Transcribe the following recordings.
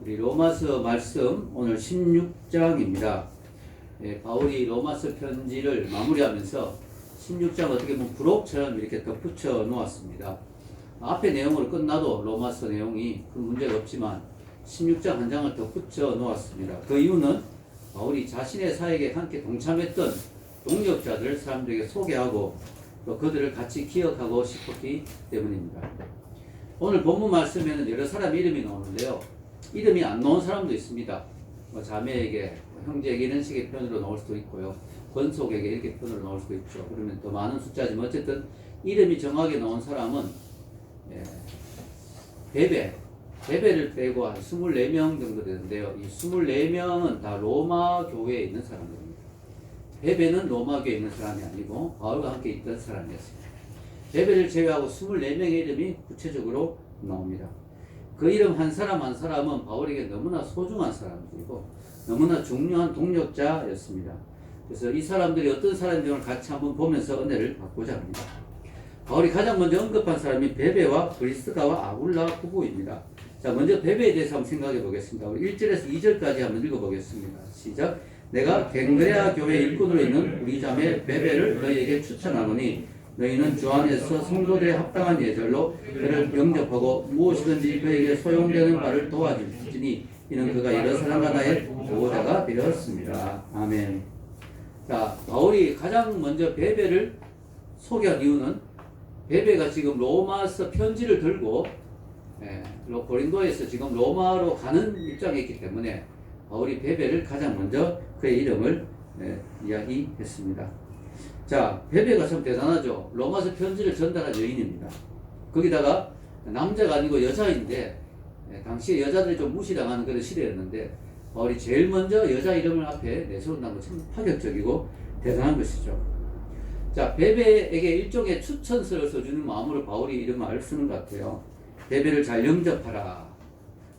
우리 로마서 말씀 오늘 16장입니다. 바울이 로마서 편지를 마무리하면서 16장 어떻게 보면 부록처럼 이렇게 덧붙여 놓았습니다. 앞에 내용으로 끝나도 로마서 내용이 큰 문제가 없지만 16장 한 장을 덧붙여 놓았습니다. 그 이유는 바울이 자신의 사역에 함께 동참했던 동력자들 사람들에게 소개하고 또 그들을 같이 기억하고 싶었기 때문입니다. 오늘 본문 말씀에는 여러 사람 이름이 나오는데요. 이름이 안 나온 사람도 있습니다. 자매에게, 형제에게 이런 식의 표현으로 나올 수도 있고요. 권속에게 이렇게 표현으로 나올 수도 있죠. 그러면 더 많은 숫자지만 어쨌든 이름이 정확하게 나온 사람은 베베를 빼고 한 24명 정도 되는데요. 이 24명은 다 로마 교회에 있는 사람들입니다. 베베는 로마 교회에 있는 사람이 아니고 바울과 함께 있던 사람이었습니다. 베베를 제외하고 24명의 이름이 구체적으로 나옵니다. 그 이름 한 사람 한 사람은 바울에게 너무나 소중한 사람들이고 너무나 중요한 동력자였습니다. 그래서 이 사람들이 어떤 사람인지 같이 한번 보면서 은혜를 받고자 합니다. 바울이 가장 먼저 언급한 사람이 베베와 브리스가와 아굴라 부부입니다. 자, 먼저 베베에 대해서 한번 생각해 보겠습니다. 1절에서 2절까지 한번 읽어보겠습니다. 시작. 내가 갱그레아 교회 일꾼으로 있는 우리 자매 베베를 너희에게 추천하노니 너희는 주 안에서 성도들의 합당한 예절로 그를 영접하고 무엇이든지 그에게 소용되는 바를 도와줄지니 이는 그가 여러 사람과 나의 보호자가 되었습니다. 아멘. 자, 바울이 가장 먼저 베베를 소개한 이유는 베베가 지금 로마서 편지를 들고 고린도에서 지금 로마로 가는 입장에 있기 때문에 바울이 베베를 가장 먼저 그의 이름을 이야기했습니다. 자, 베베가 참 대단하죠. 로마서 편지를 전달한 여인입니다. 거기다가 남자가 아니고 여자인데 당시에 여자들이 좀 무시당하는 그런 시대였는데 바울이 제일 먼저 여자 이름을 앞에 내세운다는 건 참 파격적이고 대단한 것이죠. 자, 베베에게 일종의 추천서를 써주는 마음으로 바울이 이런 말을 쓰는 것 같아요. 베베를 잘 영접하라.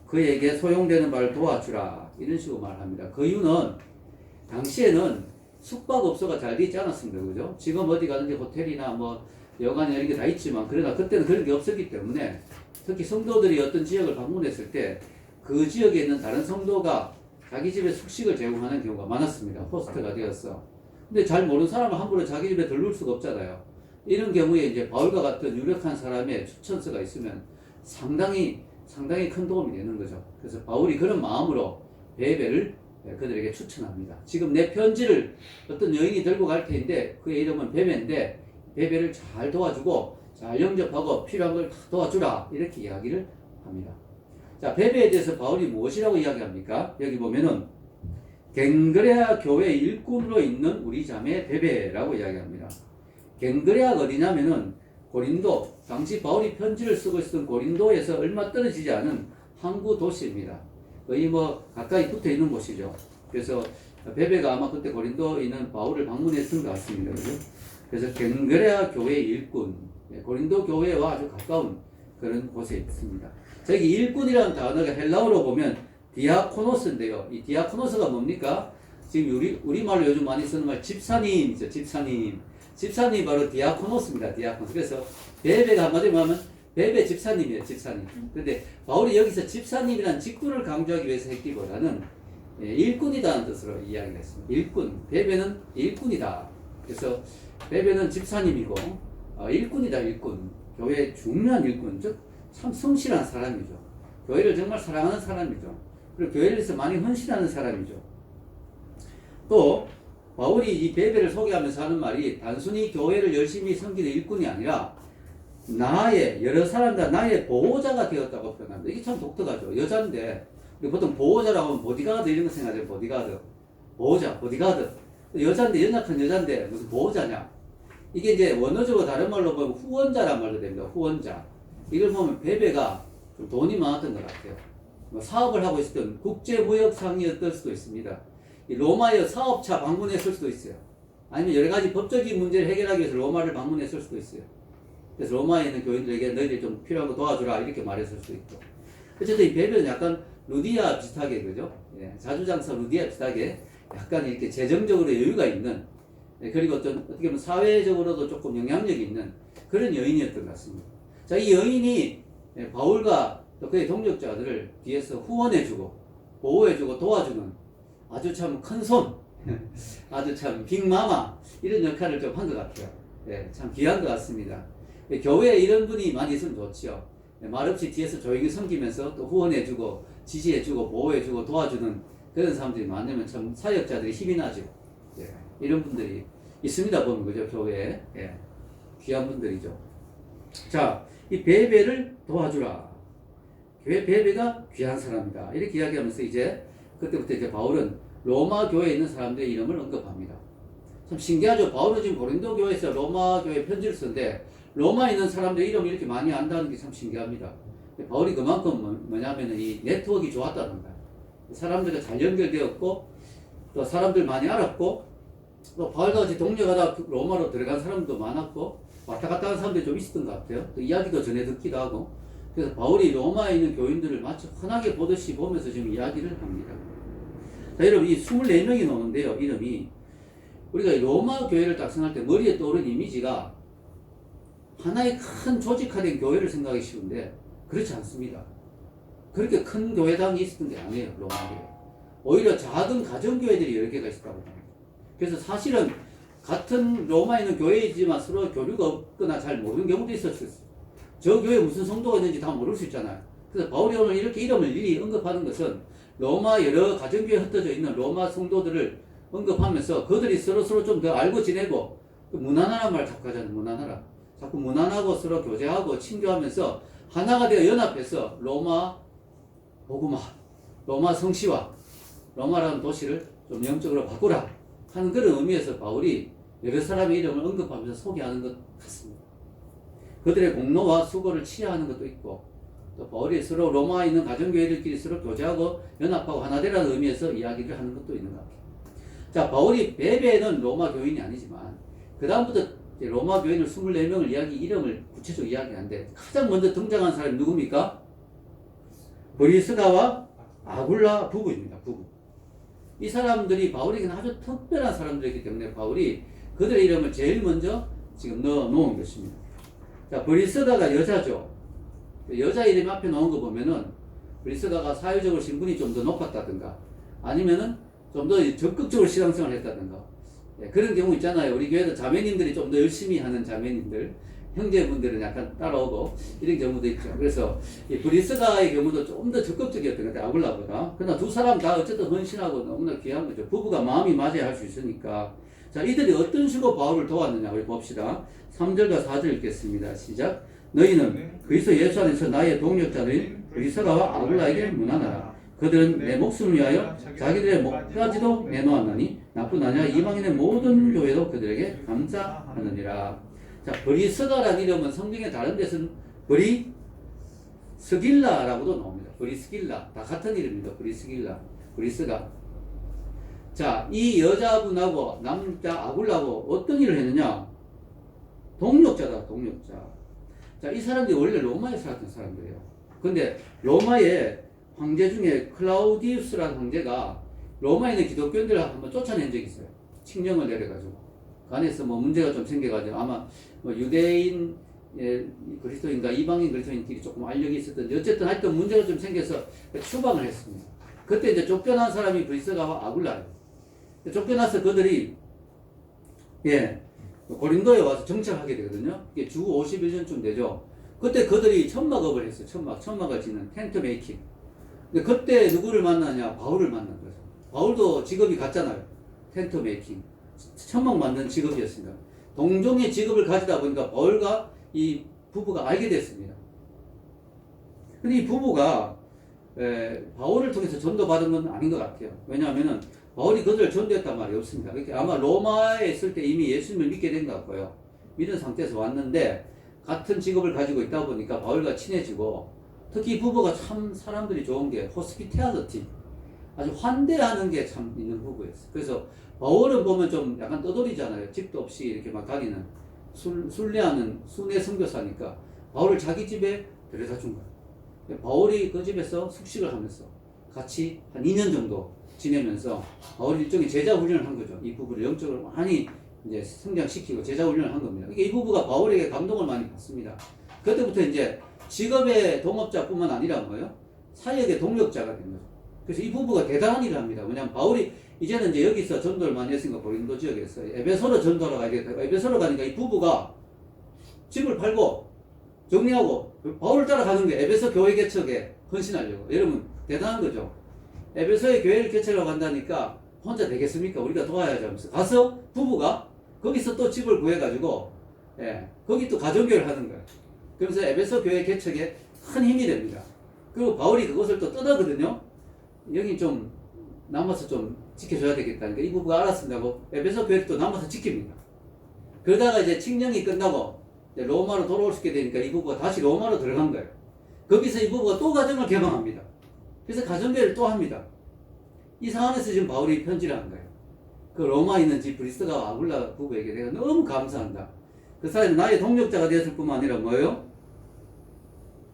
그에게 소용되는 바를 도와주라. 이런 식으로 말합니다. 그 이유는 당시에는 숙박업소가 잘 되어 있지 않았습니다. 그죠? 지금 어디 가든지 호텔이나 뭐 여관 이런 게 다 있지만 그러나 그때는 그런 게 없었기 때문에 특히 성도들이 어떤 지역을 방문했을 때 그 지역에 있는 다른 성도가 자기 집에 숙식을 제공하는 경우가 많았습니다. 호스트가 되었어. 근데 잘 모르는 사람을 함부로 자기 집에 들를 수가 없잖아요. 이런 경우에 이제 바울과 같은 유력한 사람의 추천서가 있으면 상당히 큰 도움이 되는 거죠. 그래서 바울이 그런 마음으로 베베를 그들에게 추천합니다. 지금 내 편지를 어떤 여인이 들고 갈 텐데 그의 이름은 베베인데 베베를 잘 도와주고 잘 영접하고 필요한 걸 도와주라 이렇게 이야기를 합니다. 자, 베베에 대해서 바울이 무엇이라고 이야기합니까? 여기 보면은 갱그레아 교회 일꾼으로 있는 우리 자매 베베라고 이야기합니다. 갱그레아가 어디냐면은 고린도, 당시 바울이 편지를 쓰고 있었던 고린도에서 얼마 떨어지지 않은 항구 도시입니다. 거의 뭐 가까이 붙어 있는 곳이죠. 그래서 베베가 아마 그때 고린도에 있는 바울을 방문했던 것 같습니다. 그죠? 그래서 갱그레아 교회 일꾼, 고린도 교회와 아주 가까운 그런 곳에 있습니다. 저기 일꾼이라는 단어가 헬라어로 보면 디아코노스인데요. 이 디아코노스가 뭡니까? 지금 우리말로 요즘 많이 쓰는 말 집사님이죠. 집사님이 바로 디아코노스입니다. 디아코노스. 그래서 베베가 한마디로 하면 베베 집사님이에요. 집사님. 근데 바울이 여기서 집사님이라는 직분을 강조하기 위해서 했기보다는 일꾼이다는 뜻으로 이야기를 했습니다. 일꾼. 베베는 일꾼이다. 그래서 베베는 집사님이고 일꾼이다. 일꾼. 교회의 중요한 일꾼. 즉 참 성실한 사람이죠. 교회를 정말 사랑하는 사람이죠. 그리고 교회를 위해서 많이 헌신하는 사람이죠. 또 바울이 이 베베를 소개하면서 하는 말이 단순히 교회를 열심히 섬기는 일꾼이 아니라 여러 사람들 나의 보호자가 되었다고 표현합니다. 이게 참 독특하죠. 여자인데 보통 보호자라고 하면 보디가드 이런 거 생각하죠. 보디가드. 여자인데 연약한 여자인데 무슨 보호자냐? 이게 이제 원어적으로 다른 말로 보면 후원자란 말로 됩니다. 후원자. 이걸 보면 베베가 좀 돈이 많았던 것 같아요. 사업을 하고 있었던 국제무역상이었을 수도 있습니다. 이 로마의 사업차 방문했을 수도 있어요. 아니면 여러 가지 법적인 문제를 해결하기 위해서 로마를 방문했을 수도 있어요. 그래서 로마에 있는 교인들에게 너희들이 좀 필요한 거 도와주라 이렇게 말했을 수도 있고. 어쨌든 이 베베는 약간 루디아 비슷하게 그죠? 자주장사 루디아 비슷하게 약간 이렇게 재정적으로 여유가 있는 그리고 좀 어떻게 보면 사회적으로도 조금 영향력이 있는 그런 여인이었던 것 같습니다. 자, 이 여인이 바울과 또 그의 동력자들을 뒤에서 후원해주고 보호해주고 도와주는 아주 참 큰 손, 아주 참 빅마마 이런 역할을 좀 한 것 같아요. 예, 참 귀한 것 같습니다. 교회에 이런 분이 많이 있으면 좋지요. 말없이 뒤에서 조용히 섬기면서 또 후원해주고 지지해주고 보호해주고 도와주는 그런 사람들이 많으면 참 사역자들이 힘이 나죠. 예, 이런 분들이 있습니다 보면 그죠 교회에. 예, 귀한 분들이죠. 자, 이 베베를 도와주라. 교회 베베가 귀한 사람이다. 이렇게 이야기하면서 이제 그때부터 이제 바울은 로마 교회에 있는 사람들의 이름을 언급합니다. 참 신기하죠. 바울은 지금 고린도 교회에서 로마 교회 편지를 쓰는데 로마에 있는 사람들의 이름을 이렇게 많이 안다는 게 참 신기합니다. 바울이 그만큼 뭐냐면은 이 네트워크가 좋았다는 거야. 사람들과 잘 연결되었고 또 사람들 많이 알았고 또 바울과 같이 동료가다 로마로 들어간 사람도 많았고 왔다 갔다 하는 사람들이 좀 있었던 것 같아요. 또 이야기도 전해 듣기도 하고 그래서 바울이 로마에 있는 교인들을 마치 흔하게 보듯이 보면서 지금 이야기를 합니다. 자, 여러분 이 24명이 나오는데요. 이름이 우리가 로마 교회를 딱 생각할 때 머리에 떠오르는 이미지가 하나의 큰 조직화된 교회를 생각하기 쉬운데 그렇지 않습니다. 그렇게 큰 교회당이 있었던 게 아니에요. 로마 교회. 오히려 작은 가정교회들이 여러 개가 있었다고 합니다. 그래서 사실은 같은 로마에 있는 교회이지만 서로 교류가 없거나 잘 모르는 경우도 있었어요. 저 교회에 무슨 성도가 있는지 다 모를 수 있잖아요. 그래서 바울이 오늘 이렇게 이름을 일일이 언급하는 것은 로마 여러 가정교회에 흩어져 있는 로마 성도들을 언급하면서 그들이 서로 좀 더 알고 지내고 무난하란 말 자꾸 하잖아요. 무난하라. 자꾸 무난하고 서로 교제하고 친교하면서 하나가 되어 연합해서 로마 복음화, 로마 성시화, 로마라는 도시를 좀 영적으로 바꾸라 하는 그런 의미에서 바울이 여러 사람의 이름을 언급하면서 소개하는 것 같습니다. 그들의 공로와 수고를 치하하는 것도 있고 또 바울이 서로 로마에 있는 가정교회들끼리 서로 교제하고 연합하고 하나 되라는 의미에서 이야기를 하는 것도 있는 것 같아요. 자, 바울이 베베는 로마 교인이 아니지만 그 다음부터 로마 교인을 24명을 이름을 구체적으로 이야기하는데 가장 먼저 등장한 사람이 누굽니까? 브리스가와 아굴라 부부입니다. 부부. 이 사람들이 바울에게는 아주 특별한 사람들이기 때문에 바울이 그들의 이름을 제일 먼저 지금 넣어 놓은 것입니다. 자, 브리스가가 여자죠. 여자 이름 앞에 나온 거 보면은 브리스가가 사회적으로 신분이 좀 더 높았다든가 아니면은 좀 더 적극적으로 신앙생활을 했다든가 그런 경우 있잖아요. 우리 교회도 자매님들이 좀 더 열심히 하는 자매님들, 형제분들은 약간 따라오고 이런 경우도 있죠. 그래서 이 브리스가의 경우도 좀 더 적극적이었던 것 같아요. 아굴라보다. 그러나 두 사람 다 어쨌든 헌신하고 너무나 귀한 거죠. 부부가 마음이 맞아야 할 수 있으니까. 자, 이들이 어떤 식으로 바울을 도왔느냐 우리 봅시다. 3절과 4절 읽겠습니다. 시작. 너희는 그리스도 예수 안에서 나의 동력자들인 브리스가와 아굴라에게 문안하라. 그들은 내 목숨을 위하여 자기들의 목까지도 내놓았나니 나뿐 아니라 이방인의 모든 교회도 그들에게 감사하느니라. 자, 브리스가라는 이름은 성경의 다른 데서는 브리스길라라고도 나옵니다. 브리스길라. 다 같은 이름입니다. 브리스길라. 브리스가. 자, 이 여자분하고 남자 아굴라하고 어떤 일을 했느냐? 동력자다, 동력자. 자, 이 사람들이 원래 로마에 살았던 사람들이에요. 근데 로마의 황제 중에 클라우디우스라는 황제가 로마에 있는 기독교인들을 한번 쫓아낸 적이 있어요. 칙령을 내려가지고. 그 안에서 뭐 문제가 좀 생겨가지고 아마 뭐 유대인 그리스도인과 이방인 그리스도인끼리 조금 알력이 있었던지 어쨌든 하여튼 문제가 좀 생겨서 추방을 했습니다. 그때 이제 쫓겨난 사람이 브리스가와 아굴라예요. 쫓겨나서 그들이 고린도에 와서 정착하게 되거든요. 이게 주 51년쯤 되죠. 그때 그들이 천막업을 했어요. 천막을 짓는 텐트 메이킹. 근데 그때 누구를 만나냐? 바울을 만난 거죠. 바울도 직업이 같잖아요. 텐트 메이킹. 천막 만드는 직업이었습니다. 동종의 직업을 가지다 보니까 바울과 이 부부가 알게 됐습니다. 근데 이 부부가 바울을 통해서 전도받은 건 아닌 것 같아요. 왜냐하면은 바울이 그들을 전도했단 말이 없습니다. 그러니까 아마 로마에 있을 때 이미 예수님을 믿게 된 것 같고요. 믿은 상태에서 왔는데 같은 직업을 가지고 있다 보니까 바울과 친해지고 특히 부부가 참 사람들이 좋은 게 호스피탈리티 아주 환대하는 게 참 있는 부부였어요. 그래서 바울은 보면 좀 약간 떠돌이잖아요. 집도 없이 이렇게 막 다니는 순례하는 순회 선교사니까 바울을 자기 집에 데려다 준 거예요. 바울이 그 집에서 숙식을 하면서 같이 한 2년 정도 지내면서 바울이 일종의 제자 훈련을 한 거죠. 이 부부를 영적으로 많이 이제 성장시키고 제자 훈련을 한 겁니다. 그러니까 이 부부가 바울에게 감동을 많이 받습니다. 그때부터 이제 직업의 동업자뿐만 아니라 뭐예요? 사역의 동력자가 된 거죠. 그래서 이 부부가 대단한 일을 합니다. 왜냐하면 바울이 이제는 이제 여기서 전도를 많이 했으니까 고린도 지역에서 에베소로 전도를 가야겠다. 에베소로 가니까 이 부부가 집을 팔고 정리하고 바울을 따라가는 게 에베소 교회 개척에 헌신하려고. 여러분 대단한 거죠. 에베소의 교회를 개척하러 간다니까 혼자 되겠습니까? 우리가 도와야지 하면서 가서 부부가 거기서 또 집을 구해가지고 거기 또 가정교회를 하는 거예요. 그러면서 에베소 교회 개척에 큰 힘이 됩니다. 그리고 바울이 그것을 또 떠나거든요. 여기 좀 남아서 좀 지켜줘야 되겠다니까 이 부부가 알았습니다고 에베소 교회를 또 남아서 지킵니다. 그러다가 이제 칙령이 끝나고 이제 로마로 돌아올 수 있게 되니까 이 부부가 다시 로마로 들어간 거예요. 거기서 이 부부가 또 가정을 개방합니다. 그래서 가정교회를 또 합니다. 이 상황에서 지금 바울이 편지를 한 거예요. 그 로마에 있는 집 브리스가와 아굴라 부부에게 내가 너무 감사한다. 그 사람이 나의 동력자가 되었을 뿐만 아니라 뭐예요?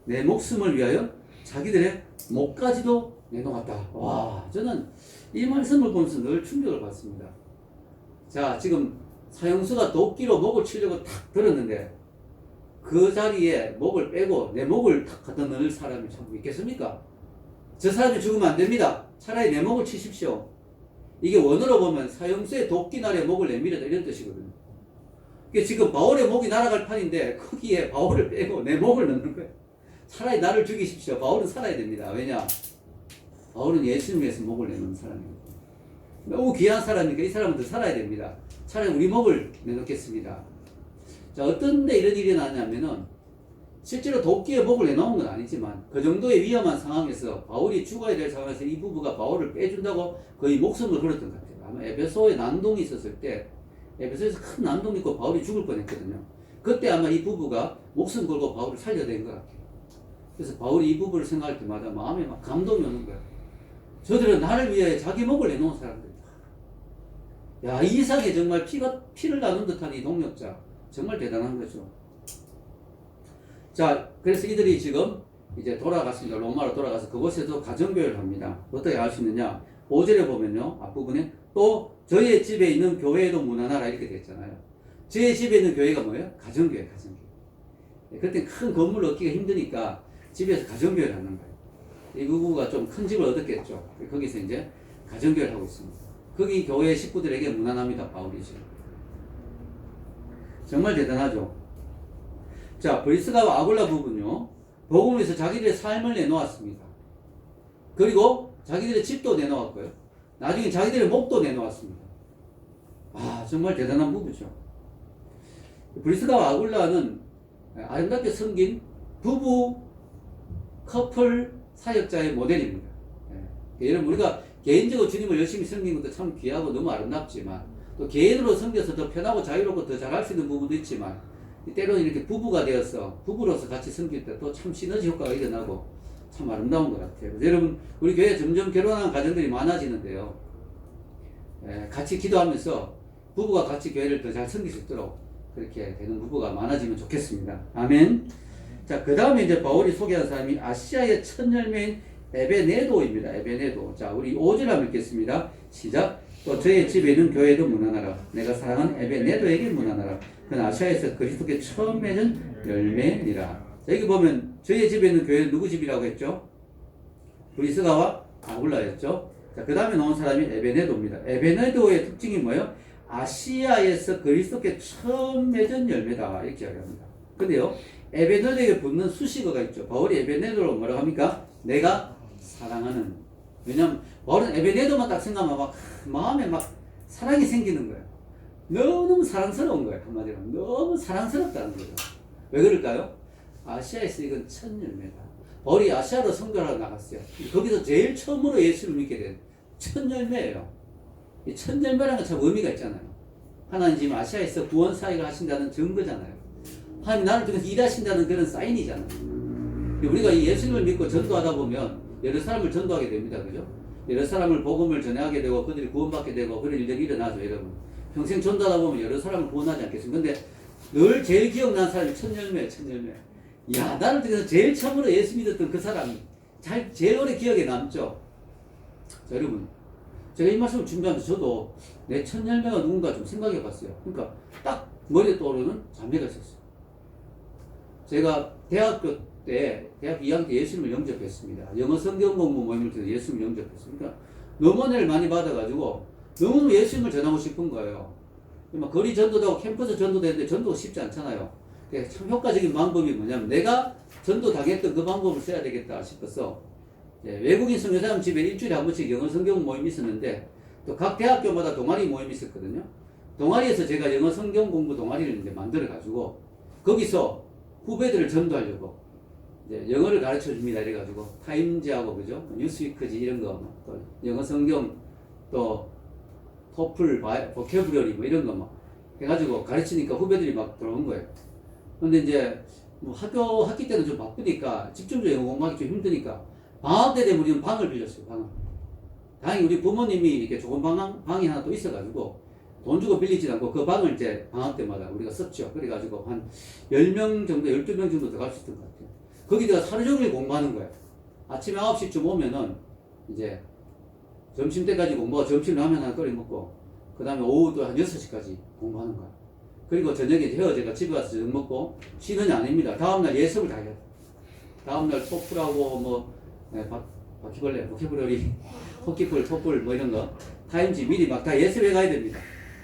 내 목숨을 위하여 자기들의 목까지도 내놓았다. 와, 저는 이 말씀을 보면서 늘 충격을 받습니다. 자, 지금 사형수가 도끼로 목을 치려고 탁 들었는데 그 자리에 목을 빼고 내 목을 탁 갖다 넣을 사람이 참 있겠습니까? 저 사람이 죽으면 안 됩니다. 차라리 내 목을 치십시오. 이게 원어로 보면 사형수의 도끼날에 목을 내밀었다 이런 뜻이거든요. 이게 지금 바울의 목이 날아갈 판인데 거기에 바울을 빼고 내 목을 넣는 거예요. 차라리 나를 죽이십시오. 바울은 살아야 됩니다. 왜냐? 바울은 예수님 위해서 목을 내놓는 사람이거든요. 너무 귀한 사람이니까 이 사람은 더 살아야 됩니다. 차라리 우리 목을 내놓겠습니다. 자, 어떤 데 이런 일이 나냐면은 실제로 도끼에 목을 내놓은 건 아니지만 그 정도의 위험한 상황에서 바울이 죽어야 될 상황에서 이 부부가 바울을 빼준다고 거의 목숨을 걸었던 것 같아요. 아마 에베소에 난동이 있었을 때 에베소에서 큰 난동이 있고 바울이 죽을 뻔했거든요. 그때 아마 이 부부가 목숨 걸고 바울을 살려낸 것 같아요. 그래서 바울이 이 부부를 생각할 때마다 마음에 막 감동이 오는 거예요. 저들은 나를 위해 자기 목을 내놓은 사람들이다. 야, 이 이상에 정말 피를 나눈 듯한 이 동력자 정말 대단한 거죠. 자, 그래서 이들이 지금 이제 돌아갔습니다. 로마로 돌아가서 그곳에서 가정교회를 합니다. 어떻게 알 수 있느냐? 5절에 보면요. 앞부분에 또 저희의 집에 있는 교회에도 문안하라 이렇게 됐잖아요. 저희 집에 있는 교회가 뭐예요? 가정교회, 가정교회. 그때 큰 건물을 얻기가 힘드니까 집에서 가정교회를 하는 거예요. 이 부부가 좀 큰 집을 얻었겠죠. 거기서 이제 가정교회를 하고 있습니다. 거기 교회 식구들에게 문안합니다. 바울이 지금. 정말 대단하죠. 자, 브리스가와 아굴라 부부는요, 복음을 위해서 자기들의 삶을 내놓았습니다. 그리고 자기들의 집도 내놓았고요. 나중에 자기들의 목도 내놓았습니다. 아, 정말 대단한 부부죠. 브리스가와 아굴라는 아름답게 섬긴 부부 커플 사역자의 모델입니다. 여러분, 우리가 개인적으로 주님을 열심히 섬기는 것도 참 귀하고 너무 아름답지만 또 개인으로 섬겨서 더 편하고 자유롭고 더 잘할 수 있는 부분도 있지만 때로는 이렇게 부부가 되어서 부부로서 같이 섬길 때 또 참 시너지 효과가 일어나고 참 아름다운 것 같아요. 그래서 여러분, 우리 교회에 점점 결혼하는 가정들이 많아지는데요. 같이 기도하면서 부부가 같이 교회를 더 잘 섬길 수 있도록 그렇게 되는 부부가 많아지면 좋겠습니다. 아멘. 자, 그 다음에 이제 바울이 소개한 사람이 아시아의 첫 열매인 에베네도입니다. 에베네도. 자, 우리 5절 한번 읽겠습니다. 시작. 또 저의 집에 있는 교회도 문안하라. 내가 사랑하는 에베네도에게 문안하라. 그는 아시아에서 그리스도께 처음 맺은 열매니라. 자, 여기 보면 저희 집에 있는 교회는 누구 집이라고 했죠? 브리스가와 아굴라였죠. 자, 그 다음에 나온 사람이 에베네도입니다. 에베네도의 특징이 뭐예요? 아시아에서 그리스도께 처음 맺은 열매다. 이렇게 이야기합니다. 근데요, 에베네도에게 붙는 수식어가 있죠. 바울이 에베네도로 뭐라고 합니까? 내가 사랑하는. 왜냐면 바울은 에베네도만 딱 생각하면 막 마음에 막 사랑이 생기는 거예요. 너무 사랑스러운 거예요. 한마디로 너무 사랑스럽다는 거죠. 왜 그럴까요? 아시아에서 이건 첫 열매다. 바울이 아시아로 선교하러 나갔어요. 거기서 제일 처음으로 예수를 믿게 된 첫 열매예요. 이 첫 열매라는 건 참 의미가 있잖아요. 하나님 지금 아시아에서 구원 사역을 하신다는 증거잖아요. 하나님 나를 통해서 일하신다는 그런 사인이잖아요. 우리가 이 예수님을 믿고 전도하다 보면 여러 사람을 전도하게 됩니다. 그죠? 여러 사람을 복음을 전하게 되고 그들이 구원받게 되고 그런 일들이 일어나죠. 여러분, 평생 전도하다 보면 여러 사람을 구원하지 않겠습니까? 근데 늘 제일 기억나는 사람이 첫 열매예요. 첫 열매. 야, 나를 통해서 제일 처음으로 예수 믿었던 그 사람이 제일 오래 기억에 남죠. 자, 여러분, 제가 이 말씀을 준비하면서 저도 내 첫 열매가 누군가 좀 생각해 봤어요. 그러니까 딱 머리에 떠오르는 자매가 있었어요. 제가 대학교 때 대학 2학년 때 예수님을 영접했습니다. 영어 성경 공부 모임을 통해서 예수님을 영접했습니다. 그러니까 너무 은혜를 많이 받아가지고 너무 예수님을 전하고 싶은 거예요. 막 거리 전도도 하고 캠퍼스 전도도 했는데 전도가 쉽지 않잖아요. 참 효과적인 방법이 뭐냐면 내가 전도 당했던 그 방법을 써야 되겠다 싶어서 외국인 선교사님 집에 일주일에 한 번씩 영어 성경 모임이 있었는데 또 각 대학교마다 동아리 모임이 있었거든요. 동아리에서 제가 영어 성경 공부 동아리를 이제 만들어가지고 거기서 후배들을 전도하려고 이제 영어를 가르쳐 줍니다. 이래가지고 타임즈하고 그죠? 뉴스위크지 이런 거, 또 영어 성경 또 토플, 보캐브러리 뭐 이런 거 막 해가지고 가르치니까 후배들이 막 들어온 거예요. 근데 이제 뭐 학기 때는 좀 바쁘니까 집중적으로 영어 공부하기 좀 힘드니까 방학 때 되면 우리는 방을 빌렸어요. 방을. 다행히 우리 부모님이 이렇게 좋은 방이 하나 또 있어가지고 돈 주고 빌리지 않고 그 방을 이제 방학 때마다 우리가 썼죠. 그래가지고 한 10명 정도, 12명 정도 들어갈 수 있던 것 같아요. 거기다가 하루 종일 공부하는 거예요. 아침에 9시쯤 오면은 이제 점심 때까지 공부하고 점심 라면 하나 끓여 먹고 그 다음에 오후도 한 6시까지 공부하는 거야. 그리고 저녁에 이제 헤어져가 집에 가서 저녁 먹고 쉬는 게 아닙니다. 다음날 예습을 다 해야 돼. 다음날 토플하고 뭐 바퀴벌레, 보캐브러리, 토끼풀, 토플 뭐 이런 거 타임지 미리 막 다 예습해 가야 됩니다.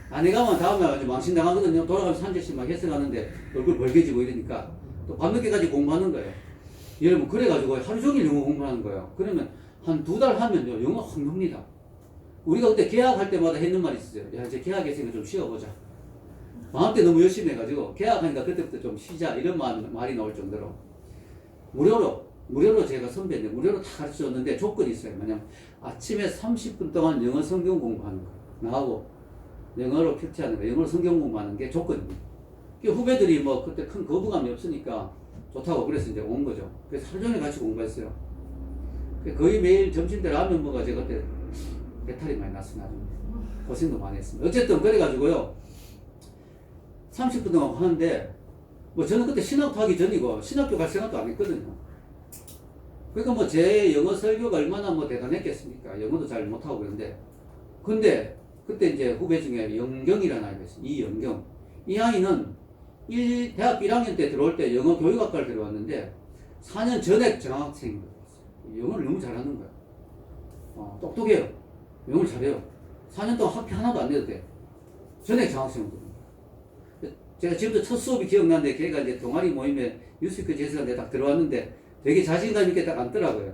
안 해가면 다음날 아주 망신당하거든요. 돌아가면서 한 잔씩 막 해석하는데 얼굴 벌개지고 이러니까 또 밤늦게까지 공부하는 거예요. 여러분 그래가지고 하루 종일 영어 공부하는 거예요. 그러면 한 2달 하면요 영어 확 늡니다. 우리가 그때 계약할 때마다 했는 말이 있었어요. 야 이제 계약했으니까 좀 쉬어보자. 방학 때 너무 열심히 해가지고 계약하니까 그때부터 좀 쉬자 이런 말이 나올 정도로 무료로 제가 선배인데 무료로 다 가르쳐줬는데 조건이 있어요. 뭐냐면 아침에 30분 동안 영어 성경 공부하는 거 나하고 영어로 큐티하는 거 영어로 성경 공부하는 게 조건입니다. 후배들이 뭐 그때 큰 거부감이 없으니까 좋다고 그래서 이제 온 거죠. 그래서 하루 종일 같이 공부했어요. 거의 매일 점심 때 라면 먹어가지고 그때 배탈이 많이 났어요. 나중에 고생도 많이 했습니다. 어쨌든 그래가지고요 30분 동안 하는데 뭐 저는 그때 신학도 하기 전이고 신학교 갈 생각도 안 했거든요. 그러니까 뭐 제 영어 설교가 얼마나 뭐 대단했겠습니까? 영어도 잘 못하고 그런데 근데 그때 이제 후배 중에 영경이라는 아이가 있어요. 이영경. 이 아이는 대학 1학년 때 들어올 때 영어 교육학과를 들어왔는데 4년 전액 장학생이 됐어요. 영어를 너무 잘하는 거야. 똑똑해요. 영어를 잘해요. 4년 동안 학비 하나도 안 내도 돼. 전액 장학생이거든요. 제가 지금도 첫 수업이 기억나는데 걔가 이제 동아리 모임에 뉴스위크 제스한테 딱 들어왔는데 되게 자신감 있게 딱 앉더라고요.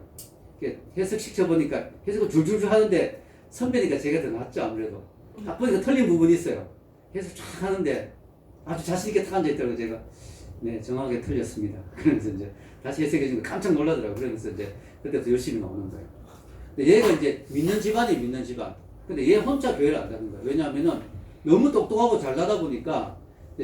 해석 시켜보니까 해석을 줄줄줄 하는데 선배니까 제가 더 낫죠 아무래도. 딱 보니까 틀린 부분이 있어요. 해석 쫙 하는데 아주 자신있게 딱 앉아있더라고요. 제가 네 정확하게 틀렸습니다. 그러면서 이제 다시 해석해주니까 깜짝 놀라더라고요. 그러면서 이제 그때부터 열심히 나오는 거예요. 근데 얘가 이제 믿는 집안. 근데 얘 혼자 교회를 안 가는 거예요. 왜냐하면은 너무 똑똑하고 잘나다 보니까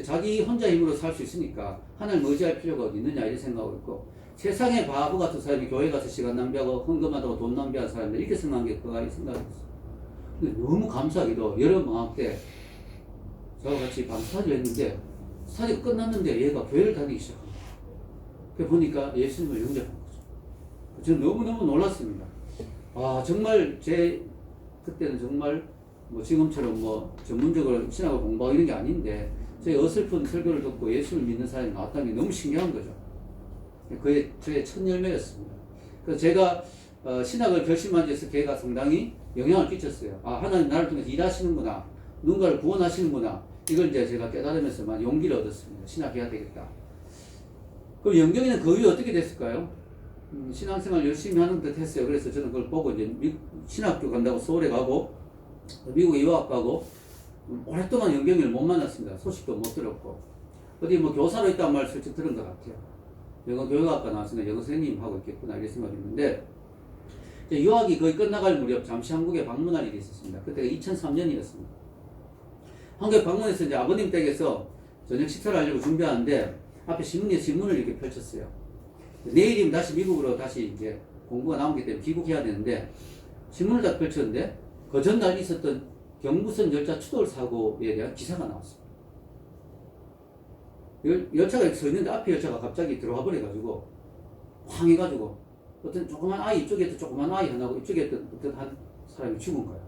자기 혼자 힘으로 살 수 있으니까 하나님 의지할 필요가 어디 있느냐 이렇게 생각하고 있고 세상에 바보 같은 사람이 교회 가서 시간 낭비하고 헌금하다가 돈 낭비하는 사람들 이렇게 생각한 게 그가 생각했어요. 근데 너무 감사하게도 여름 방학 때 저와 같이 밤스타디를 했는데 스타디가 끝났는데 얘가 교회를 다니기 시작한 거예요. 그래 보니까 예수님을 영접한 거죠. 저는 너무너무 놀랐습니다. 정말 그때는 정말 뭐 지금처럼 뭐 전문적으로 신학을 공부하고 이런 게 아닌데 제 어설픈 설교를 듣고 예수를 믿는 사람이 나왔다는 게 너무 신기한 거죠. 그게 저의 첫 열매였습니다. 그래서 제가 신학을 결심한 데서 걔가 상당히 영향을 끼쳤어요. 하나님 나를 통해서 일하시는구나. 누군가를 구원하시는구나. 이걸 이제 제가 깨달으면서 많이 용기를 얻었습니다. 신학해야 되겠다. 그럼 영경이는 그 이후 어떻게 됐을까요? 신앙생활 열심히 하는 듯 했어요. 그래서 저는 그걸 보고 이제 신학교 간다고 서울에 가고 미국에 유학 가고 오랫동안 영경이를 못 만났습니다. 소식도 못 들었고 어디 뭐 교사로 있다는 말 슬쩍 들은 것 같아요. 영어 교육학과 나왔으니까 영어 선생님 하고 있겠구나 이렇게 생각했는데 유학이 거의 끝나갈 무렵 잠시 한국에 방문할 일이 있었습니다. 그때가 2003년이었습니다. 한국에 방문해서 이제 아버님 댁에서 저녁 식사를 하려고 준비하는데 앞에 신문을 이렇게 펼쳤어요. 내일이면 다시 미국으로 다시 이제 공부가 나오기 때문에 귀국해야 되는데 신문을 딱 펼쳤는데 그 전날 있었던 경부선 열차 추돌 사고에 대한 기사가 나왔어요. 열차가 이렇게 서 있는데 앞에 열차가 갑자기 들어와 버려가지고 황 해가지고 어떤 조그만 아이 이쪽에 있던 조그만 아이 하나고 이쪽에 있던 어떤 한 사람이 죽은 거야.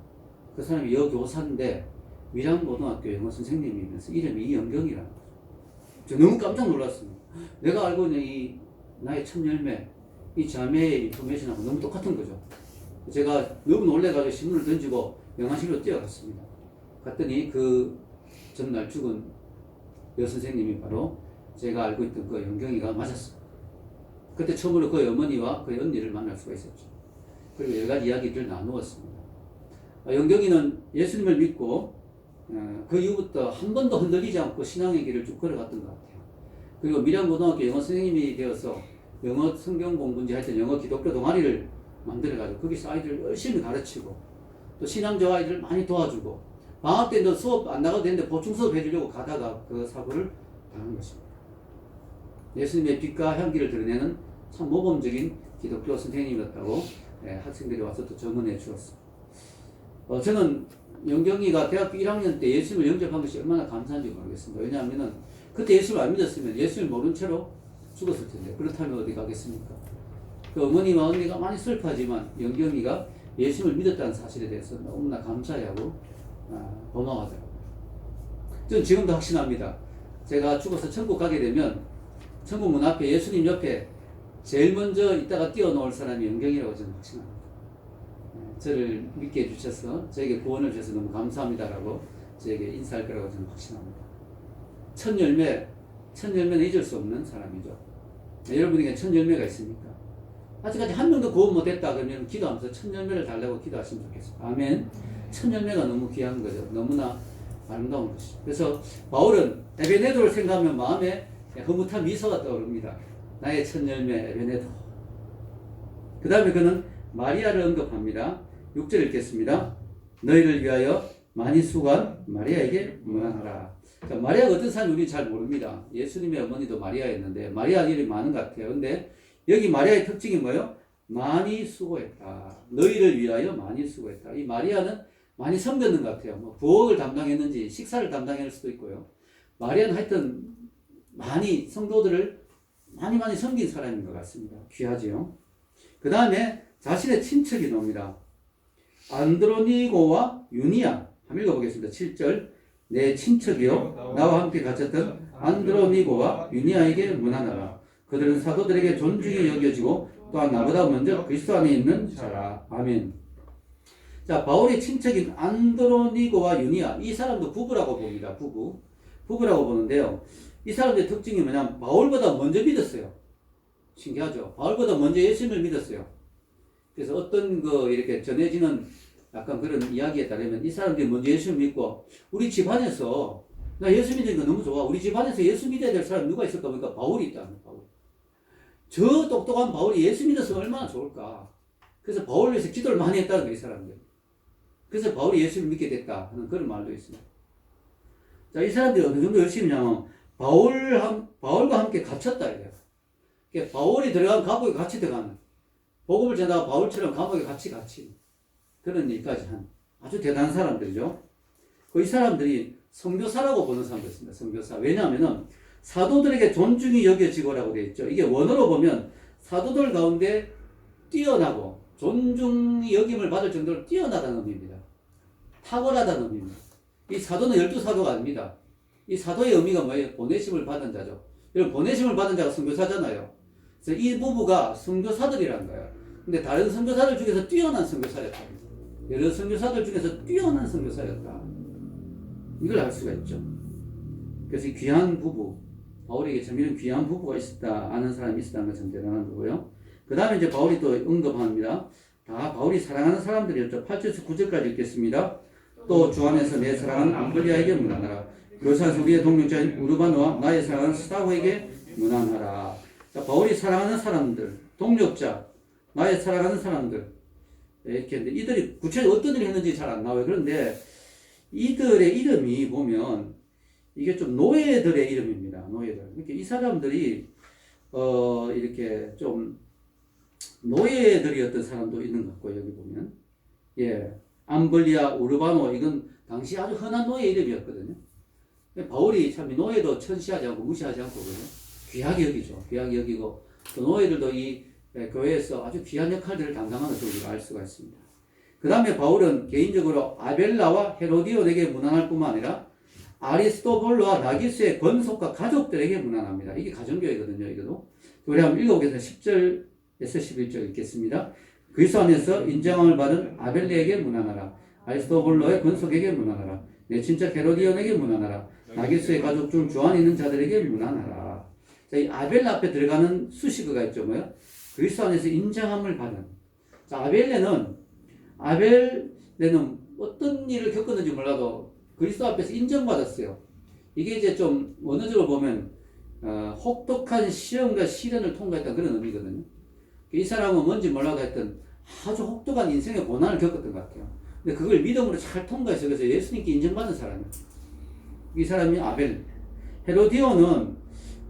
그 사람이 여교사인데 밀양고등학교 영어 선생님이면서 이름이 이영경이라는 거죠. 저 너무 깜짝 놀랐습니다. 내가 알고 있는 이 나의 첫 열매, 이 자매의 인포메이션하고 너무 똑같은 거죠. 제가 너무 놀래가지고 신문을 던지고 영화실로 뛰어갔습니다. 갔더니 그 전날 죽은 여선생님이 바로 제가 알고 있던 그 영경이가 맞았어요. 그때 처음으로 그 어머니와 그 언니를 만날 수가 있었죠. 그리고 여러 가지 이야기를 나누었습니다. 영경이는 예수님을 믿고 그 이후부터 한 번도 흔들리지 않고 신앙의 길을 쭉 걸어갔던 것 같아요. 그리고 밀양고등학교 영어 선생님이 되어서 영어 성경 공부인지 하여튼 영어 기독교 동아리를 만들어가지고 거기서 아이들을 열심히 가르치고 또 신앙적 아이들을 많이 도와주고 방학 때도 수업 안 나가도 되는데 보충 수업 해주려고 가다가 그 사고를 당한 것입니다. 예수님의 빛과 향기를 드러내는 참 모범적인 기독교 선생님이었다고 학생들이 와서 또 증언해 주었습니다. 저는 영경이가 대학교 1학년 때 예수님을 영접한 것이 얼마나 감사한지 모르겠습니다. 왜냐하면 그때 예수를 안 믿었으면 예수를 모른 채로 죽었을 텐데 그렇다면 어디 가겠습니까? 그 어머니와 언니가 많이 슬퍼하지만 영경이가 예수를 믿었다는 사실에 대해서 너무나 감사해하고 고마워하더라고요. 저는 지금도 확신합니다. 제가 죽어서 천국 가게 되면 천국 문 앞에 예수님 옆에 제일 먼저 이따가 뛰어놓을 사람이 영경이라고 저는 확신합니다. 저를 믿게 해주셔서 저에게 구원을 주셔서 너무 감사합니다라고 저에게 인사할 거라고 저는 확신합니다. 첫 열매는 잊을 수 없는 사람이죠. 여러분에게 첫 열매가 있습니까? 아직까지 한 명도 구원 못했다 그러면 기도하면서 첫 열매를 달라고 기도하시면 좋겠습니다. 아멘. 첫 열매가 너무 귀한 거죠. 너무나 아름다운 것이죠. 그래서 바울은 에베네도를 생각하면 마음에 흐뭇한 미소가 떠오릅니다. 나의 첫 열매 에베네도. 그 다음에 그는 마리아를 언급합니다. 6절 읽겠습니다. 너희를 위하여 많이 수고한 마리아에게 문안하라. 자, 마리아가 어떤 사람인지 우리는 잘 모릅니다. 예수님의 어머니도 마리아였는데 마리아 이름이 많은 것 같아요. 근데 여기 마리아의 특징이 뭐예요? 많이 수고했다. 너희를 위하여 많이 수고했다. 이 마리아는 많이 섬겼는 것 같아요. 뭐 부엌을 담당했는지 식사를 담당할 수도 있고요. 마리아는 하여튼 많이 성도들을 많이 섬긴 사람인 것 같습니다. 귀하지요. 그 다음에 자신의 친척이 나옵니다. 안드로니고와 유니아. 한번 읽어보겠습니다. 7절. 내 친척이요 나와 함께 갇혔던 안드로니고와 유니아에게 문안하라. 그들은 사도들에게 존중이 여겨지고 또한 나보다 먼저 그리스도 안에 있는 자라. 아멘. 자, 바울의 친척인 안드로니고와 유니아, 이 사람도 부부라고 봅니다. 부부라고 보는데요. 이 사람들의 특징이 뭐냐면 바울보다 먼저 믿었어요. 신기하죠. 바울보다 먼저 예수님을 믿었어요. 그래서 어떤 이렇게 전해지는 약간 그런 이야기에 따르면 이 사람들이 먼저 예수를 믿고 우리 집안에서 나 예수 믿는 거 너무 좋아. 우리 집안에서 예수 믿어야 될 사람 누가 있을까 보니까 바울이 있다는 바울. 저 똑똑한 바울이 예수 믿었으면 얼마나 좋을까. 그래서 바울을 위해서 기도를 많이 했다는 거예요, 이 사람들. 그래서 바울이 예수를 믿게 됐다 하는 그런 말도 있습니다. 자, 이 사람들이 어느 정도 열심히냐면 바울과 함께 갇혔다 이래요. 그러니까 바울이 들어간 감옥에 같이 들어가는, 복음을 전하다가 바울처럼 감옥에 같이 그런 일까지 한 아주 대단한 사람들이죠. 이 사람들이 선교사라고 보는 사람들입니다. 선교사. 왜냐하면은 사도들에게 존중이 여겨지고라고 되어 있죠. 이게 원어로 보면 사도들 가운데 뛰어나고 존중이 여김을 받을 정도로 뛰어나다는 의미입니다. 탁월하다는 의미입니다. 이 사도는 12사도가 아닙니다. 이 사도의 의미가 뭐예요? 보내심을 받은 자죠. 여러분, 보내심을 받은 자가 선교사잖아요. 그래서 이 부부가 선교사들이라는 거예요. 근데 다른 선교사들 중에서 뛰어난 선교사였다. 여러 선교사들 중에서 뛰어난 선교사였다. 이걸 알 수가 있죠. 그래서 이 귀한 부부, 바울에게 참 이런 귀한 부부가 있었다, 아는 사람이 있었다는 것은 대단한 거고요. 그 다음에 이제 바울이 또 언급합니다. 다 바울이 사랑하는 사람들이었죠. 8절에서 9절까지 읽겠습니다. 또 주 안에서 내 사랑하는 암블리아에게 문안하라. 교사에서 우리의 동력자인 우르바노와 나의 사랑하는 스타고에게 문안하라. 자, 바울이 사랑하는 사람들, 동력자, 나의 사랑하는 사람들, 이렇게 했는데 이들이 구체적으로 어떤 일을 했는지 잘 안 나와요. 그런데 이들의 이름이 보면 이게 좀 노예들의 이름입니다. 노예들. 이렇게 이 사람들이 이렇게 좀 노예들이었던 사람도 있는 것 같고, 여기 보면 암블리아, 우르바노, 이건 당시 아주 흔한 노예 이름이었거든요. 바울이 참 노예도 천시하지 않고 무시하지 않고 귀하게 여기죠. 귀하게 여기고 또 노예들도 이 교회에서 아주 귀한 역할들을 담당하는 것을 우리가 알 수가 있습니다. 그 다음에 바울은 개인적으로 아벨라와 헤로디온에게 문안할 뿐만 아니라 아리스토블로와 나기스의 권속과 가족들에게 문안합니다. 이게 가정교회거든요. 이거도 우리 한번 읽어보겠습니다. 10절에서 11절 읽겠습니다. 그리스도 안에서 인정함을 받은 아벨레에게 문안하라. 아리스토블로의 권속에게 문안하라. 내 친척 헤로디온에게 문안하라. 나기스의 가족 중 주안에 있는 자들에게 문안하라. 자, 이 아벨 앞에 들어가는 수식어가 있죠. 뭐요? 그리스도 안에서 인정함을 받은. 자, 아벨레는 어떤 일을 겪었는지 몰라도 그리스도 앞에서 인정받았어요. 이게 이제 좀 원어적으로 보면 혹독한 시험과 시련을 통과했던 그런 의미거든요. 이 사람은 뭔지 몰라도 하여튼 아주 혹독한 인생의 고난을 겪었던 것 같아요. 근데 그걸 믿음으로 잘 통과해서 그래서 예수님께 인정받은 사람이에요. 이 사람이 아벨. 헤로디온은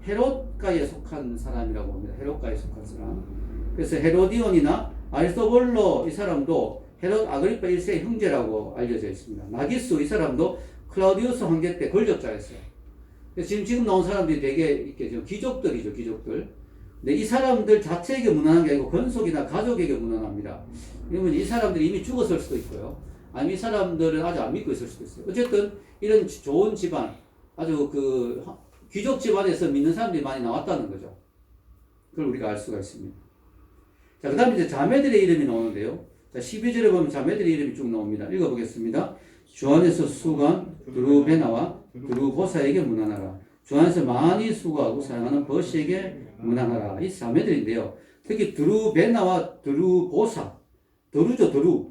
헤롯가에 속한 사람이라고 봅니다. 헤롯가에 속한 사람. 그래서 헤로디온이나 아리스토블로 이 사람도 헤롯 아그리파 1세의 형제라고 알려져 있습니다. 나기스 이 사람도 클라우디우스 황제 때 권력자였어요. 지금 나온 사람들이 되게 이렇게 귀족들이죠, 귀족들. 근데 이 사람들 자체에게 무난한 게 아니고 권속이나 가족에게 무난합니다. 그러면 이 사람들이 이미 죽었을 수도 있고요. 아니면 이 사람들은 아직 안 믿고 있을 수도 있어요. 어쨌든 이런 좋은 집안, 아주 그 귀족 집안에서 믿는 사람들이 많이 나왔다는 거죠. 그걸 우리가 알 수가 있습니다. 자, 그 다음에 이제 자매들의 이름이 나오는데요. 자, 12절에 보면 자매들의 이름이 쭉 나옵니다. 읽어보겠습니다. 주 안에서 수고한 드루베나와 드루보사에게 문안하라. 주 안에서 많이 수고하고 사랑하는 버시에게 문안하라. 이 자매들인데요. 특히 드루베나와 드루보사, 드루죠, 드루.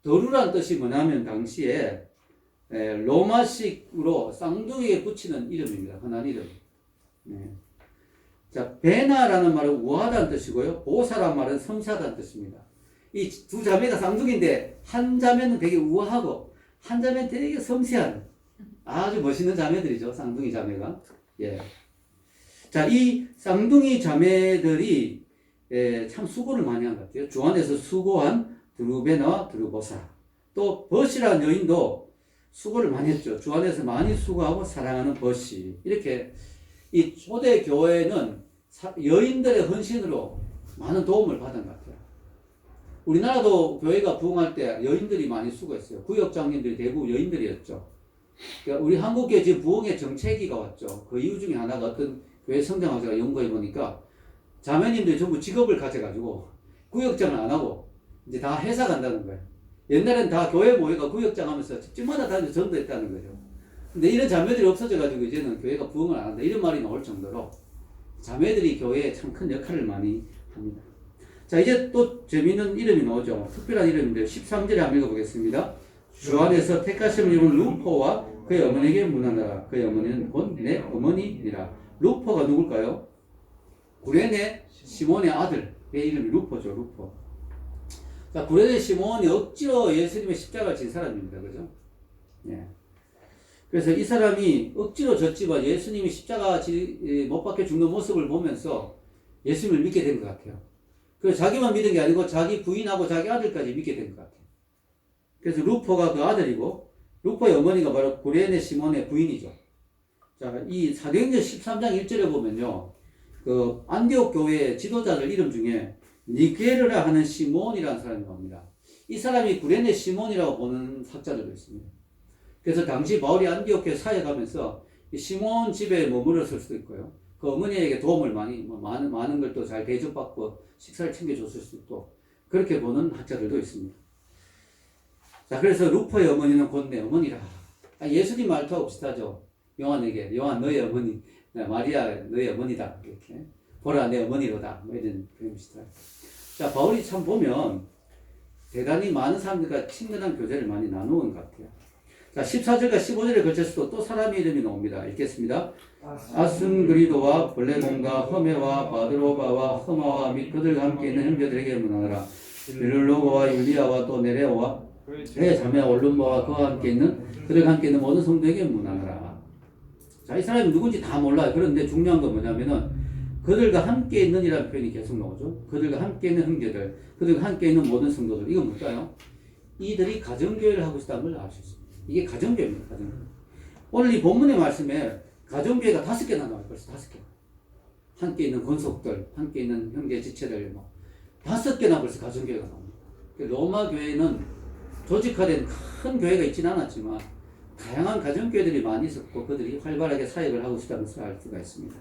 드루란 뜻이 뭐냐면 당시에 로마식으로 쌍둥이에 붙이는 이름입니다. 흔한 이름. 네. 자, 베나라는 말은 우아하다는 뜻이고요. 보사란 말은 섬세하다는 뜻입니다. 이 두 자매가 쌍둥이인데 한 자매는 되게 우아하고 한 자매는 되게 섬세한 아주 멋있는 자매들이죠. 쌍둥이 자매가. 예. 자, 이 쌍둥이 자매들이 참 수고를 많이 한 것 같아요. 주 안에서 수고한 드루베나와 드루보사. 또 버시라는 여인도 수고를 많이 했죠. 주 안에서 많이 수고하고 사랑하는 버시. 이렇게 이 초대 교회는 여인들의 헌신으로 많은 도움을 받은 것 같아요. 우리나라도 교회가 부흥할 때 여인들이 많이 수고했어요. 구역장님들이 대부분 여인들이었죠. 그러니까 우리 한국교회 지금 부흥의 정체기가 왔죠. 그 이유 중에 하나가 어떤 교회 성장학자가 연구해 보니까 자매님들이 전부 직업을 가져가지고 구역장을 안 하고 이제 다 회사 간다는 거예요. 옛날엔 다 교회 모회가 구역장 하면서 집집마다 다니면서 전도했다는 거죠. 근데 이런 자매들이 없어져가지고 이제는 교회가 부흥을 안 한다. 이런 말이 나올 정도로 자매들이 교회에 참 큰 역할을 많이 합니다. 자, 이제 또 재미있는 이름이 나오죠. 특별한 이름인데 13절에 한번 읽어보겠습니다. 주 안에서 택하심을 입은 루포와 그의 어머니에게 문안하라. 그의 어머니는 곧 내 어머니니라. 루포가 누굴까요? 구레네 시몬의 아들의 이름이 루포죠. 루포. 자, 구레네 시몬이 억지로 예수님의 십자가를 진 사람입니다. 그죠? 예. 그래서 이 사람이 억지로 졌지만 예수님이 십자가 못 박혀 죽는 모습을 보면서 예수님을 믿게 된 것 같아요. 그래서 자기만 믿은 게 아니고 자기 부인하고 자기 아들까지 믿게 된 것 같아요. 그래서 루포가 그 아들이고 루포의 어머니가 바로 구레네 시몬의 부인이죠. 자, 이 사도행전 13장 1절에 보면요. 그 안디옥 교회의 지도자들 이름 중에 니게르라 하는 시몬이라는 사람이 나옵니다. 이 사람이 구레네 시몬이라고 보는 학자들도 있습니다. 그래서 당시 바울이 안디옥에 사역하면서 시몬 집에 머물렀을 수도 있고요. 그 어머니에게 도움을 많은 걸 또 잘 대접받고 식사를 챙겨줬을 수도 있고 그렇게 보는 학자들도 있습니다. 자, 그래서 루포의 어머니는 곧 내 어머니라. 예수님 말투하고 비슷하죠. 요한에게 요한 너의 어머니, 마리아 너의 어머니다 이렇게 보라 내 어머니로다 뭐 이런 그런 비슷하죠. 자, 바울이 참 보면 대단히 많은 사람들과 친근한 교제를 많이 나누는 것 같아요. 자, 14절과 15절에 걸쳐서 또 사람의 이름이 나옵니다. 읽겠습니다. 아순그리도와 블레몬과 허메와 바드로바와 허마와 및 그들과 함께 있는 형제들에게 문안하라. 빌룰로고와 율리아와 또 네레오와 그의 자매 올룸바와 그와 함께 있는 그들과 함께 있는 모든 성도에게 문안하라. 자, 이 사람이 누군지 다 몰라요. 그런데 중요한 건 뭐냐면은 그들과 함께 있는 이라는 표현이 계속 나오죠. 그들과 함께 있는 형제들, 그들과 함께 있는 모든 성도들. 이건 뭘까요? 이들이 가정교회를 하고 있다는 걸 알 수 있습니다. 이게 가정교회입니다. 가정교회. 오늘 이 본문의 말씀에 가정교회가 5개나 나와요. 벌써 5개. 함께 있는 권속들, 함께 있는 형제 지체들, 5개나 벌써 가정교회가 나옵니다. 로마 교회는 조직화된 큰 교회가 있지는 않았지만 다양한 가정교회들이 많이 있었고 그들이 활발하게 사역을 하고 있다는 것을 알 수가 있습니다.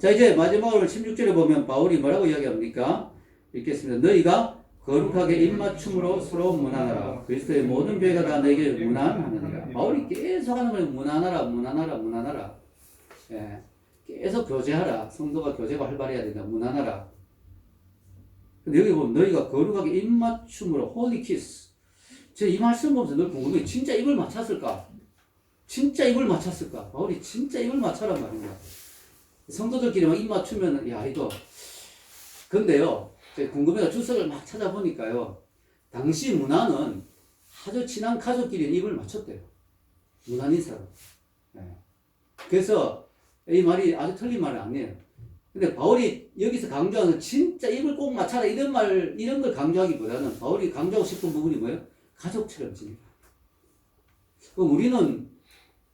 자, 이제 마지막으로 16절에 보면 바울이 뭐라고 이야기합니까? 읽겠습니다. 너희가 거룩하게 입맞춤으로 서로 문안하라. 그리스도의 모든 교회가 다 너에게 문안하느니라. 바울이 계속 하는 말이 문안하라, 문안하라, 문안하라. 예, 계속 교제하라. 성도가 교제가 활발해야 된다. 문안하라. 근데 여기 보면 너희가 거룩하게 입맞춤으로 홀리 키스. 제가 이 말씀 보면서 늘 궁금해. 진짜 입을 맞췄을까? 진짜 입을 맞췄을까? 바울이 진짜 입을 맞춰란 말입니다. 성도들끼리만 입 맞추면 야 이거 근데요 제가 궁금해서 주석을 막 찾아보니까요 당시 문화는 아주 친한 가족끼리 입을 맞췄대요. 문화 인사로. 네. 그래서 이 말이 아주 틀린 말은 아니에요. 근데 바울이 여기서 강조하는 진짜 입을 꼭 맞춰라 이런 걸 강조하기보다는 바울이 강조하고 싶은 부분이 뭐예요? 가족처럼 지내라. 그럼 우리는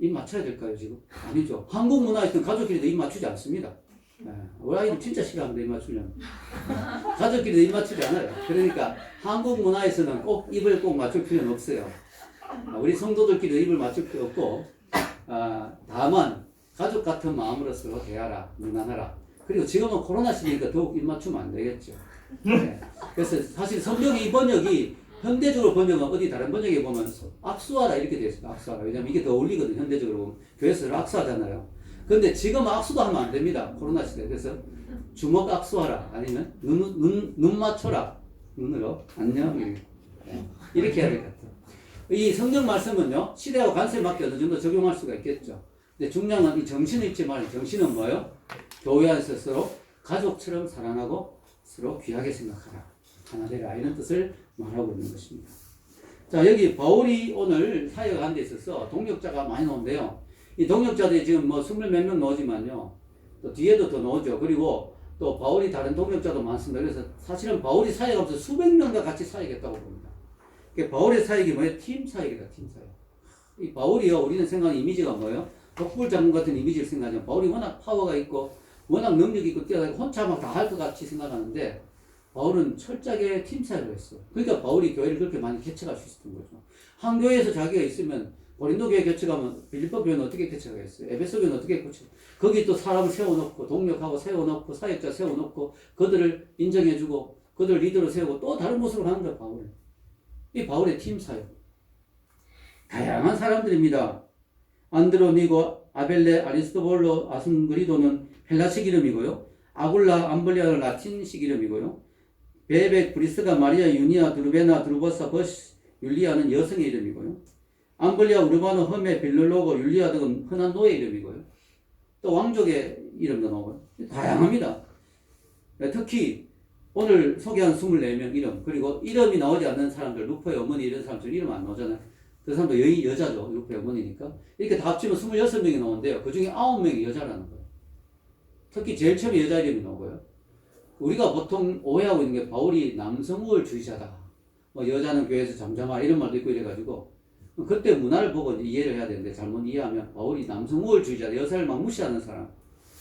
입 맞춰야 될까요, 지금? 아니죠. 한국 문화에서는 가족끼리도 입 맞추지 않습니다. 우리 아이들 진짜 싫어합니다, 입 맞추려면. 가족끼리도 입 맞추지 않아요. 그러니까 한국 문화에서는 꼭 입을 꼭 맞출 필요는 없어요. 우리 성도들끼리도 입을 맞출 필요 없고, 다만, 가족 같은 마음으로 서로 대하라, 문안하라. 그리고 지금은 코로나 시대니까 더욱 입 맞추면 안 되겠죠. 네. 그래서 사실 성경의 이 번역이 현대적으로 번역은 어디 다른 번역에 보면 악수하라 이렇게 되어 있습니다. 악수하라. 왜냐면 이게 더 어울리거든요. 현대적으로 보면. 교회에서 악수하잖아요. 근데 지금 악수도 하면 안 됩니다. 코로나 시대. 그래서 주먹 악수하라. 아니면 눈 맞춰라. 눈으로. 안녕. 이렇게 해야 될 것 같아요. 이 성경 말씀은요. 시대와 관세에 맞게 어느 정도 적용할 수가 있겠죠. 근데 중요한 건 이 정신을 잊지 말아요. 정신은 뭐예요? 교회 안에서 서로 가족처럼 사랑하고 서로 귀하게 생각하라. 하나 되라. 이런 뜻을 말하고 있는 것입니다. 자, 여기 바울이 오늘 사역을 하는 데 있어서 동역자가 많이 나오는데요. 이 동역자들이 지금 뭐 20몇 명 나오지만요. 또 뒤에도 더 나오죠. 그리고 또 바울이 다른 동역자도 많습니다. 그래서 사실은 바울이 사역하면서 수백 명과 같이 사역했다고 봅니다. 그러니까 바울의 사역이 뭐예요? 팀 사역이다, 팀 사역. 이 바울이요, 우리는 생각하는 이미지가 뭐예요? 독불 장군 같은 이미지를 생각하죠. 바울이 워낙 파워가 있고, 워낙 능력이 있고, 뛰어나고, 혼자 막 다 할 것 같이 생각하는데, 바울은 철저하게 팀 사역을 했어요. 그러니까 바울이 교회를 그렇게 많이 개척할 수 있었던 거죠. 한 교회에서 자기가 있으면 고린도 교회 개척하면 빌립보 교회는 어떻게 개척하겠어요? 에베소 교회는 어떻게 개척? 거기 또 사람을 세워놓고 동력하고 세워놓고 사역자 세워놓고 그들을 인정해주고 그들을 리더로 세우고 또 다른 모습으로 가는 거야 바울. 이 바울의 팀 사역. 다양한 사람들입니다. 안드로니고 아벨레 아리스토볼로 아순그리도는 헬라식 이름이고요. 아굴라 암블리아는 라틴식 이름이고요. 베베 브리스가 마리아 유니아 드루베나 드루버사 버시 율리아는 여성의 이름이고요. 암블리아 우르바노 험메 빌룰로고 율리아 등은 흔한 노예 이름이고요. 또 왕족의 이름도 나오고요. 다양합니다. 특히 오늘 소개한 24명 이름 그리고 이름이 나오지 않는 사람들 루퍼의 어머니 이런 사람들 이름 안 나오잖아요. 그 사람도 여자죠. 루퍼의 어머니니까. 이렇게 다 합치면 26명이 나오는데요. 그 중에 9명이 여자라는 거예요. 특히 제일 처음에 여자 이름이 나오고요. 우리가 보통 오해하고 있는 게 바울이 남성 우월주의자다. 뭐 여자는 교회에서 잠잠하라 이런 말도 있고 이래가지고 그때 문화를 보고 이해를 해야 되는데 잘못 이해하면 바울이 남성 우월주의자다. 여자를 막 무시하는 사람.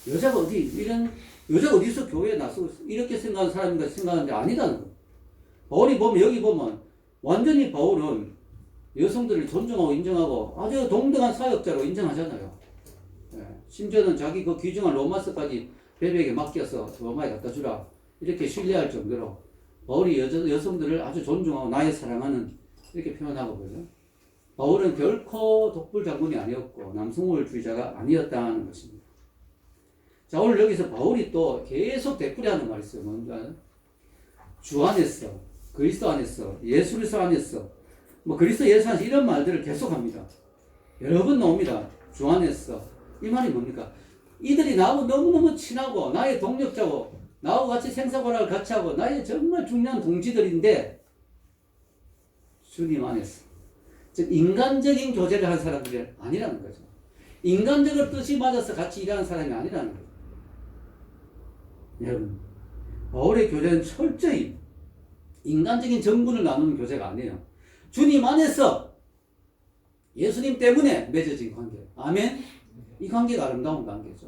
여자가 어디서 교회에 나서고 이렇게 생각하는 사람인가 생각하는데 아니다는 거예요. 바울이 보면 여기 보면 완전히 바울은 여성들을 존중하고 인정하고 아주 동등한 사역자로 인정하잖아요. 심지어는 자기 그 귀중한 로마서까지 베베에게 맡겨서 로마에 갖다 주라. 이렇게 신뢰할 정도로 바울이 여성들을 아주 존중하고 나의 사랑하는 이렇게 표현하고 그러죠. 바울은 결코 독불 장군이 아니었고 남성우월주의자가 아니었다는 것입니다. 자, 오늘 여기서 바울이 또 계속 되풀이하는 말이 있어요. 뭔가 주 안에서, 그리스도 안에서, 예수 그리스도 안에서, 뭐 그리스도 예수 안에서 이런 말들을 계속합니다. 여러 번 나옵니다. 주 안에서. 이 말이 뭡니까? 이들이 나하고 너무너무 친하고 나의 동력자고 나하고 같이 생사고락을 같이 하고 나의 정말 중요한 동지들인데 주님 안에서 즉 인간적인 교제를 한 사람들이 아니라는 거죠. 인간적으로 뜻이 맞아서 같이 일하는 사람이 아니라는 거죠. 여러분 바울의 교제는 철저히 인간적인 정분을 나누는 교제가 아니에요. 주님 안에서 예수님 때문에 맺어진 관계. 아멘. 이 관계가 아름다운 관계죠.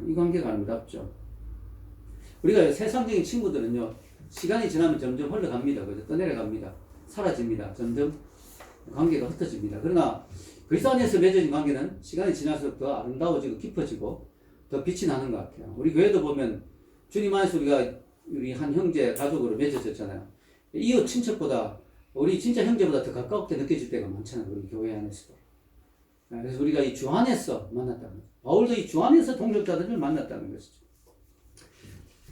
이 관계가 아름답죠. 우리가 세상적인 친구들은요, 시간이 지나면 점점 흘러갑니다. 그죠? 떠내려갑니다. 사라집니다. 점점 관계가 흩어집니다. 그러나 그리스도 안에서 맺어진 관계는 시간이 지나서 더 아름다워지고 깊어지고 더 빛이 나는 것 같아요. 우리 교회도 보면 주님 안에서 우리 한 형제 가족으로 맺어졌잖아요. 이웃 친척보다 우리 진짜 형제보다 더 가깝게 느껴질 때가 많잖아요. 우리 교회 안에서도. 그래서 우리가 이 주 안에서 만났다는 거죠. 바울도 이 주 안에서 동역자들을 만났다는 것이죠.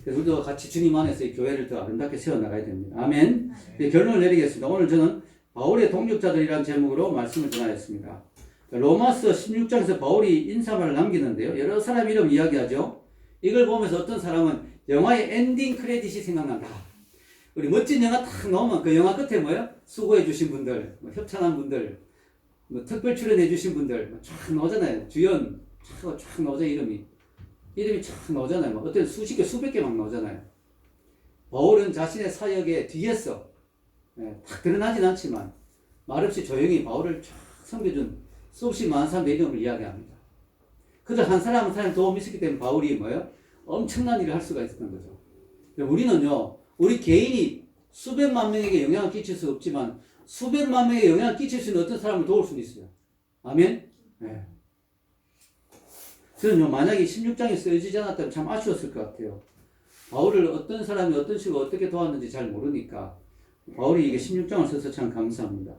그래서 우리도 같이 주님 안에서 이 교회를 더 아름답게 세워나가야 됩니다. 아멘. 결론을 내리겠습니다. 오늘 저는 바울의 동역자들이라는 제목으로 말씀을 전하였습니다. 로마서 16장에서 바울이 인사말을 남기는데요. 여러 사람 이름 이야기하죠. 이걸 보면서 어떤 사람은 영화의 엔딩 크레딧이 생각난다. 우리 멋진 영화 딱 나오면 그 영화 끝에 뭐예요? 수고해 주신 분들, 협찬한 분들, 특별 출연해 주신 분들 쫙 나오잖아요. 주연 쫙 나오잖아요. 이름이 쫙 나오잖아요. 어떤 수십 개, 수백 개 막 나오잖아요. 바울은 자신의 사역의 뒤에서 딱 드러나진 않지만 말없이 조용히 바울을 쫙 섬겨준 수없이 많은 사람의 이름을 이야기합니다. 그저 한 사람 한 사람 도움이 있었기 때문에 바울이 뭐예요? 엄청난 일을 할 수가 있었던 거죠. 우리는요, 우리 개인이 수백만 명에게 영향을 끼칠 수 없지만 수백만 명에게 영향을 끼칠 수 있는 어떤 사람을 도울 수는 있어요. 아멘? 네. 저는요, 만약에 16장에 쓰여지지 않았다면 참 아쉬웠을 것 같아요. 바울을 어떤 사람이 어떤 식으로 어떻게 도왔는지 잘 모르니까 바울이 이게 16장을 써서 참 감사합니다.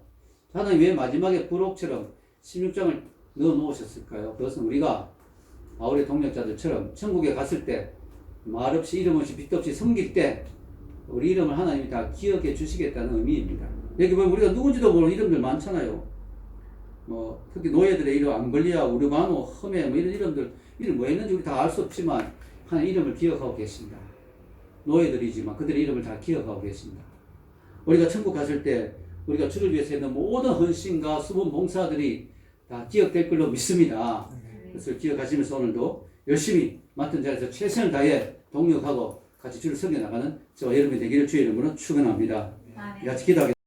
하나님 왜 마지막에 부록처럼 16장을 넣어 놓으셨을까요? 그것은 우리가 바울의 동역자들처럼 천국에 갔을 때 말없이 이름 없이 빚 없이 섬길 때 우리 이름을 하나님이 다 기억해 주시겠다는 의미입니다. 여기 보면 우리가 누군지도 모르는 이름들 많잖아요. 특히 노예들의 이름 암블리아, 우르바노, 흠에 이런 이름들 이름 뭐 했는지 우리 다 알 수 없지만 하나님 이름을 기억하고 계십니다. 노예들이지만 그들의 이름을 다 기억하고 계십니다. 우리가 천국 갔을 때 우리가 주를 위해서 했는 모든 헌신과 수본 봉사들이 다 기억될 걸로 믿습니다. 그래서 기억하시면서 오늘도 열심히 맡은 자리에서 최선을 다해 동역하고 같이 주를 섬겨나가는 저와 여러분이 되기를 주의 이름으로 축원합니다. 같이 기도하겠습니다.